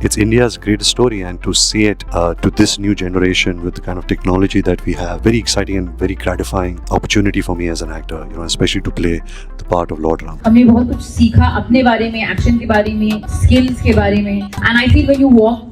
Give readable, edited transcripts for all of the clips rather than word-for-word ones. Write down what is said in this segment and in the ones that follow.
it's India's greatest story, and to see it to this new generation with the kind of technology that we have, very exciting and very gratifying opportunity for me as an actor, especially to play the part of Lord Ram. हमने बहुत कुछ सीखा अपने बारे में, action के बारे में, स्किल्स के बारे में, and I feel when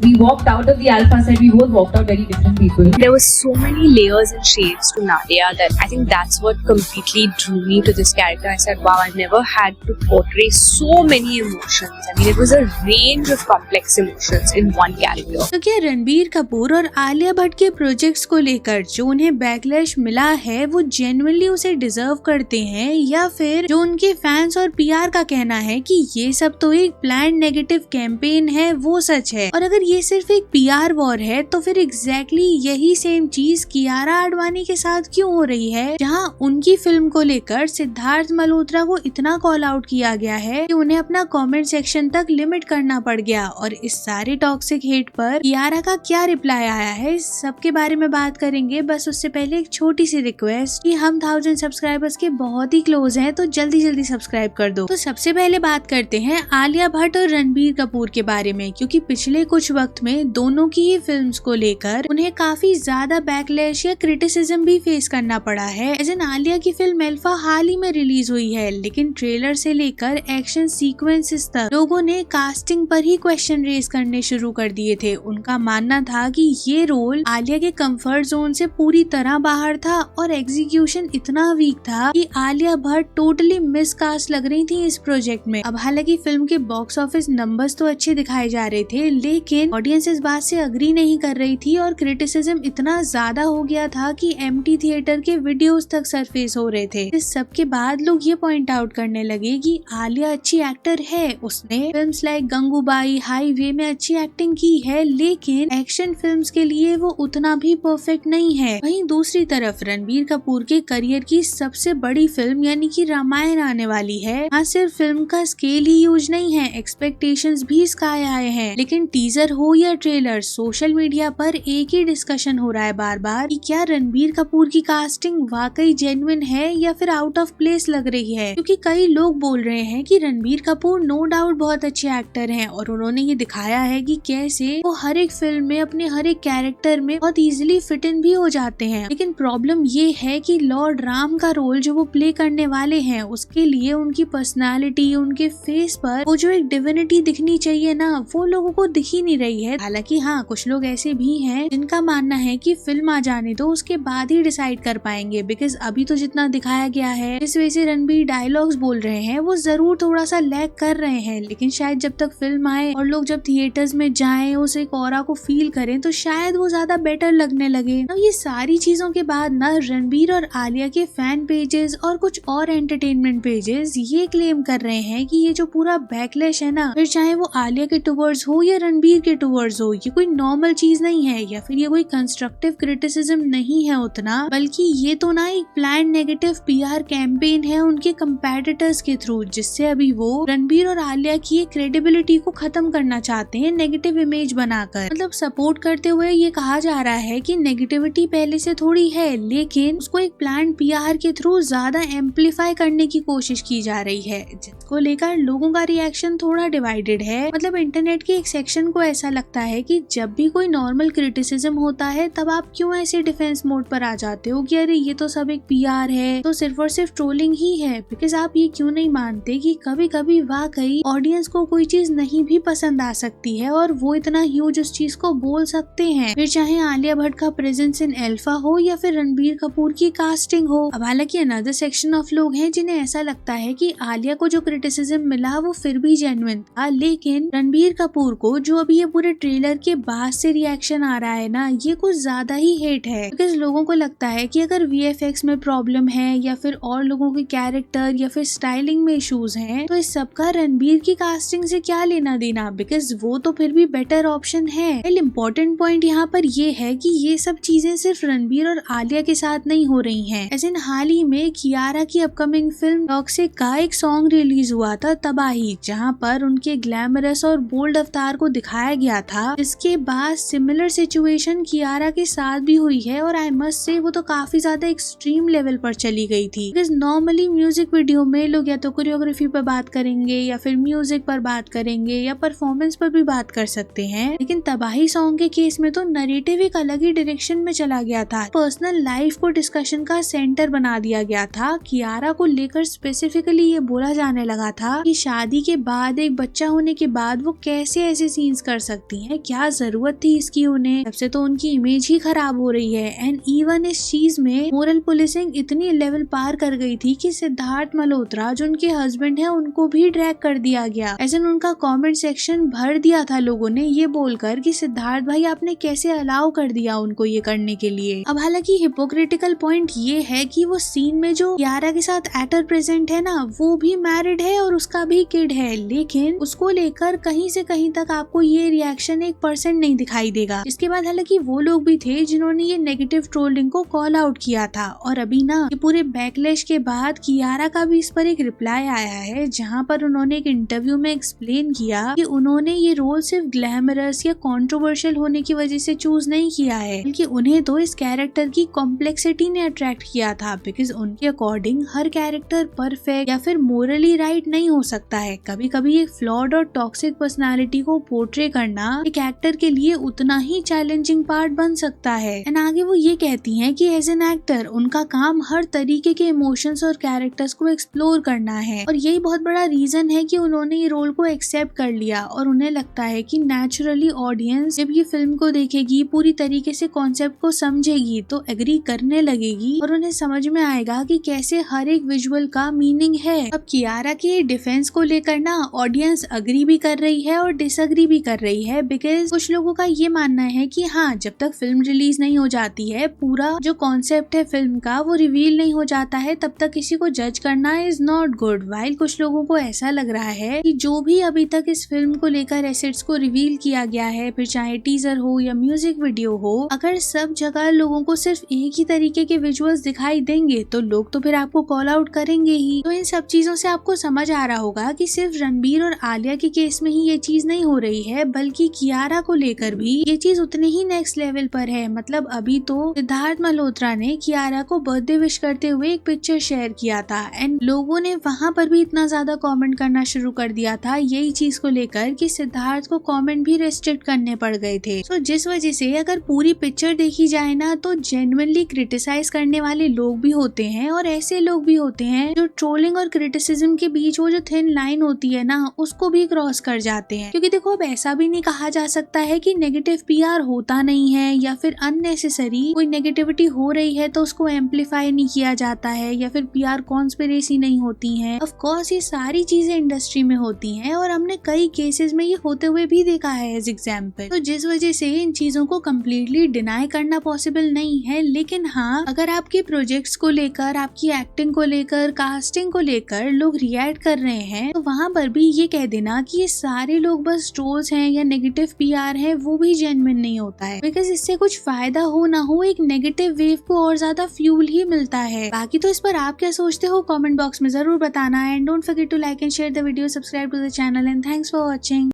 we walked out of the alpha set, we both walked out very different people. There were so many layers and shades to Nadia that I think that's what completely drew me to this character. I said, wow, I've never had to portray so many emotions. I mean, it was a range of complex emotions in one character. तो क्या रणबीर कपूर और आलिया भट्ट के projects को लेकर जो उन्हें backlash मिला है वो जेन्युइनली उसे डिजर्व करते हैं, या फिर जो उनके फैंस और पीआर का कहना है कि ये सब तो एक प्लान नेगेटिव कैंपेन है वो सच है? और अगर ये सिर्फ एक पीआर वॉर है तो फिर एग्जैक्टली यही सेम चीज कियारा आडवाणी के साथ क्यों हो रही है, जहां उनकी फिल्म को लेकर सिद्धार्थ मल्होत्रा को इतना कॉल आउट किया गया है कि उन्हें अपना कमेंट सेक्शन तक लिमिट करना पड़ गया। और इस सारे टॉक्सिक हेट पर कियारा का क्या रिप्लाई आया है, इस सब के बारे में बात करेंगे। बस उससे पहले एक छोटी सी रिक्वेस्ट कि हम 1000 सब्सक्राइबर्स के बहुत ही क्लोज हैं, तो जल्दी जल्दी सब्सक्राइब कर दो। तो सबसे पहले बात करते हैं आलिया भट्ट और रणबीर कपूर के बारे में, क्योंकि पिछले कुछ वक्त में दोनों की ही फिल्म्स को लेकर उन्हें काफी ज्यादा बैकलैश या क्रिटिसिज्म भी फेस करना पड़ा है। एज एन आलिया की फिल्म एल्फा हाल ही में रिलीज हुई है, लेकिन ट्रेलर से लेकर एक्शन सीक्वेंसेस तक लोगों ने कास्टिंग पर ही क्वेश्चन रेज करने शुरू कर दिए थे। उनका मानना था कि ये रोल आलिया के कंफर्ट जोन से पूरी तरह बाहर था और एग्जीक्यूशन इतना वीक था कि आलिया भट्ट टोटली मिसकास्ट लग रही थी इस प्रोजेक्ट में। अब हालांकि फिल्म के बॉक्स ऑफिस नंबर्स तो अच्छे दिखाए जा रहे थे, लेकिन ऑडियंस इस बात से अग्री नहीं कर रही थी और क्रिटिसिज्म इतना ज्यादा हो गया था कि एम्प्टी थिएटर के वीडियोस तक सरफेस हो रहे थे। इस सब के बाद लोग ये पॉइंट आउट करने लगे कि आलिया अच्छी एक्टर है, उसने फिल्म्स लाइक गंगूबाई, हाईवे में अच्छी एक्टिंग की है, लेकिन एक्शन फिल्म्स के लिए वो उतना भी परफेक्ट नहीं है। वहीं दूसरी तरफ रणबीर कपूर के करियर की सबसे बड़ी फिल्म यानी कि रामायण आने वाली है। हाँ, सिर्फ फिल्म का स्केल ही ह्यूज नहीं है, एक्सपेक्टेशंस भी स्काई हाई हैं, लेकिन टीजर हो या ट्रेलर, सोशल मीडिया पर एक ही डिस्कशन हो रहा है बार बार कि क्या रणबीर कपूर की कास्टिंग वाकई जेन्युइन है या फिर आउट ऑफ प्लेस लग रही है। क्योंकि कई लोग बोल रहे हैं कि रणबीर कपूर नो डाउट बहुत अच्छे एक्टर हैं और उन्होंने ये दिखाया है कि कैसे वो हर एक फिल्म में अपने हर एक कैरेक्टर में बहुत इजीली फिट इन भी हो जाते हैं। लेकिन प्रॉब्लम ये है कि लॉर्ड राम का रोल जो वो प्ले करने वाले हैं, उसके लिए उनकी पर्सनालिटी, उनके फेस पर वो जो एक डिविनिटी दिखनी चाहिए ना, वो लोगों को दिख ही नहीं रही है। हालांकि हाँ, कुछ लोग ऐसे भी हैं जिनका मानना है कि फिल्म आ जाने दो, उसके बाद ही डिसाइड कर पाएंगे, बिकॉज अभी तो जितना दिखाया गया है, इस वजह से रणबीर डायलॉग्स बोल रहे हैं वो जरूर थोड़ा सा लैग कर रहे हैं, लेकिन शायद जब तक फिल्म आए और लोग जब थिएटर्स में जाएं, उस एक ऑरा को फील करें, तो शायद वो ज्यादा बेटर लगने लगे। अब ये सारी चीजों के बाद ना रणबीर और आलिया के फैन पेजेस और कुछ और एंटरटेनमेंट पेजेस ये क्लेम कर रहे हैं कि ये जो पूरा बैकलैश है ना, फिर चाहे वो आलिया के टुवर्ड्स हो या रणबीर के टुवर्ड्स हो, ये कोई नॉर्मल चीज नहीं है या फिर ये कोई कंस्ट्रक्टिव क्रिटिसिज्म नहीं है उतना, बल्कि ये तो ना एक प्लान नेगेटिव पीआर कैंपेन है उनके कंपेटिटर्स के थ्रू, जिससे अभी वो रणबीर और आलिया की क्रेडिबिलिटी को खत्म करना चाहते हैं नेगेटिव इमेज बनाकर। मतलब सपोर्ट करते हुए ये कहा जा रहा है कि नेगेटिविटी पहले से थोड़ी है, लेकिन उसको एक प्लान पीआर के थ्रू ज्यादा एम्पलीफाई करने की कोशिश की जा रही है, जिसको लेकर लोगों का रिएक्शन थोड़ा डिवाइडेड है। मतलब इंटरनेट के एक सेक्शन को ऐसा लगता है कि जब भी कोई नॉर्मल क्रिटिसिज्म होता है तब आप क्यों ऐसे डिफेंस मोड पर आ जाते हो कि अरे ये तो सब एक पीआर है, तो सिर्फ और सिर्फ ट्रोलिंग ही है। बिकॉज आप ये क्यों नहीं मानते कि कभी कभी वाकई ऑडियंस को कोई चीज नहीं भी पसंद आ सकती है और वो इतना ह्यूज उस चीज को बोल सकते हैं, फिर चाहे आलिया भट्ट का प्रेजेंस इन एल्फा हो या फिर रणबीर कपूर की कास्टिंग हो। अब हालांकि अनदर सेक्शन ऑफ लोग हैं जिन्हें ऐसा लगता है कि आलिया को जो क्रिटिसिज्म मिला वो फिर भी जेन्युइन था, लेकिन रणबीर कपूर को जो अभी ये पूरे ट्रेलर के बाद से रिएक्शन आ रहा है ना, ये कुछ ज्यादा ही हेट है। बिकॉज लोगों को लगता है कि अगर वीएफएक्स में प्रॉब्लम है या फिर और लोगों के कैरेक्टर या फिर स्टाइलिंग में इश्यूज हैं, तो इस सब का रणबीर की कास्टिंग से क्या लेना देना, बिकॉज वो तो फिर भी बेटर ऑप्शन है। इम्पोर्टेंट पॉइंट यहाँ पर ये है कि ये सब चीजें सिर्फ रणबीर और आलिया के साथ नहीं हो रही हैं। ऐसे हाल ही में कियारा की अपकमिंग फिल्म फिल्म टॉक्सिक का एक सॉन्ग रिलीज हुआ था तबाही, जहां पर उनके ग्लैमरस और बोल्ड अवतार को दिखाया गया था। इसके बाद सिमिलर सिचुएशन कियारा के साथ भी हुई है और आई मस्ट से वो तो काफी ज्यादा एक्सट्रीम लेवल पर चली गई थी। बिकॉज नॉर्मली म्यूजिक वीडियो में लोग या तो कोरियोग्राफी पर बात करेंगे या फिर म्यूजिक पर बात करेंगे या परफॉर्मेंस पर भी बात कर सकते हैं, लेकिन तबाही सॉन्ग के केस में तो नरेटिव एक अलग ही डायरेक्शन में चला गया था। पर्सनल लाइफ को डिस्कशन का सेंटर बना दिया गया था। कियारा को लेकर स्पेसिफिकली ये बोला जाने लगा था कि शादी के बाद, एक बच्चा होने के बाद वो कैसे ऐसे सीन्स कर सकती हैं, क्या जरूरत थी इसकी उन्हें, तब से तो उनकी इमेज ही खराब हो रही है। एंड इवन इस चीज में मोरल पुलिसिंग इतनी लेवल पार कर गई थी कि सिद्धार्थ मल्होत्रा जो उनके हस्बैंड है उनको भी ड्रैग कर दिया गया। ऐसे उनका कमेंट सेक्शन भर दिया था लोगों ने ये बोलकर कि सिद्धार्थ भाई आपने कैसे अलाउ कर दिया उनको ये करने के लिए। अब हालांकि हिपोक्रिटिकल पॉइंट ये है कि वो सीन में जो कियारा के साथ एक्टर प्रेजेंट है ना, वो भी मैरिड है और उसका भी किड है, लेकिन उसको लेकर कहीं से कहीं तक आपको ये रिएक्शन 1% नहीं दिखाई देगा। इसके बाद हालांकि वो लोग भी थे जिन्होंने ये नेगेटिव ट्रोलिंग को कॉल आउट किया था। और अभी ना ये पूरे बैकलैश के बाद कियारा का भी इस पर एक रिप्लाई आया है, जहाँ पर उन्होंने एक इंटरव्यू में एक्सप्लेन किया कि उन्होंने ये रोल सिर्फ ग्लैमरस या कंट्रोवर्शियल होने की वजह से चूज नहीं किया है, बल्कि उन्हें तो इस कैरेक्टर की कॉम्प्लेक्सिटी ने अट्रैक्ट किया था। बिकॉज उनके अकॉर्डिंग हर कैरेक्टर परफेक्ट या फिर मोरली राइट नहीं हो सकता है। कभी कभी एक फ्लॉड और टॉक्सिक पर्सनालिटी को पोर्ट्रे करना एक एक्टर के लिए उतना ही चैलेंजिंग पार्ट बन सकता है। एंड आगे वो ये कहती हैं कि एज एन एक्टर उनका काम हर तरीके के इमोशंस और कैरेक्टर्स को एक्सप्लोर करना है, और यही बहुत बड़ा रीजन है कि उन्होंने ये रोल को एक्सेप्ट कर लिया। और उन्हें लगता है कि नेचुरली ऑडियंस जब ये फिल्म को देखेगी, पूरी तरीके से कॉन्सेप्ट को समझेगी, तो एग्री करने लगेगी और उन्हें समझ में आएगा कि कैसे हर एक विजुअल का मीनिंग है। अब कियारा के डिफेंस को लेकर ना ऑडियंस अग्री भी कर रही है और डिसअग्री भी कर रही है। बिकॉज कुछ लोगों का ये मानना है कि हाँ, जब तक फिल्म रिलीज नहीं हो जाती है, पूरा जो कॉन्सेप्ट है फिल्म का वो रिवील नहीं हो जाता है, तब तक किसी को जज करना इज नॉट गुड। वाइल कुछ लोगों को ऐसा लग रहा है कि जो भी अभी तक इस फिल्म को लेकर एसेट्स को रिवील किया गया है, फिर चाहे टीजर हो या म्यूजिक वीडियो हो, अगर सब जगह लोगों को सिर्फ एक ही तरीके के विजुअल्स दिखाई देंगे तो लोग तो फिर आपको कॉल आउट करेंगे ही। तो इन सब चीजों से आपको समझ आ रहा होगा कि सिर्फ रणबीर और आलिया के केस में ही ये चीज नहीं हो रही है, बल्कि कियारा को लेकर भी ये चीज उतने ही नेक्स्ट लेवल पर है। मतलब अभी तो सिद्धार्थ मल्होत्रा ने कियारा को बर्थडे विश करते हुए एक पिक्चर शेयर किया था एंड लोगों ने वहां पर भी इतना ज्यादा कमेंट करना शुरू कर दिया था यही चीज को लेकर कि सिद्धार्थ को कमेंट भी रेस्ट्रिक्ट करने पड़ गए थे। तो जिस वजह से अगर पूरी पिक्चर देखी जाए ना, तो जेन्युइनली क्रिटिसाइज करने वाले लोग भी होते हैं और ऐसे लोग भी होते हैं जो ट्रोलिंग और क्रिटिसिज्म के बीच वो जो थिन लाइन होती है ना, उसको भी क्रॉस कर जाते हैं। क्योंकि देखो, अब ऐसा भी नहीं कहा जा सकता है कि नेगेटिव पीआर होता नहीं है या फिर अननेसेसरी कोई नेगेटिविटी हो रही है तो उसको एम्पलीफाई नहीं किया जाता है, या फिर पीआर कॉन्स्पिरेसी नहीं होती है। ऑफ कोर्स ये सारी चीजें इंडस्ट्री में होती हैं और हमने कई केसेस में ये होते हुए भी देखा है एज एग्जाम्पल। तो जिस वजह से इन चीजों को कम्प्लीटली डिनाई करना पॉसिबल नहीं है। लेकिन हाँ, अगर आपके प्रोजेक्ट्स को लेकर, आपकी एक्टिंग को लेकर, कास्टिंग को लेकर लोग रिएक्ट कर रहे हैं, तो वहाँ पर भी ये कह देना कि ये सारे लोग बस ट्रोल्स हैं या नेगेटिव पीआर है, वो भी जेन्युइन नहीं होता है। बिकॉज इससे कुछ फायदा हो ना हो, एक नेगेटिव वेव को और ज्यादा फ्यूल ही मिलता है। बाकी तो इस पर आप क्या सोचते हो कमेंट बॉक्स में जरूर बताना। And don't forget to like and share the video, subscribe to the channel and thanks for watching.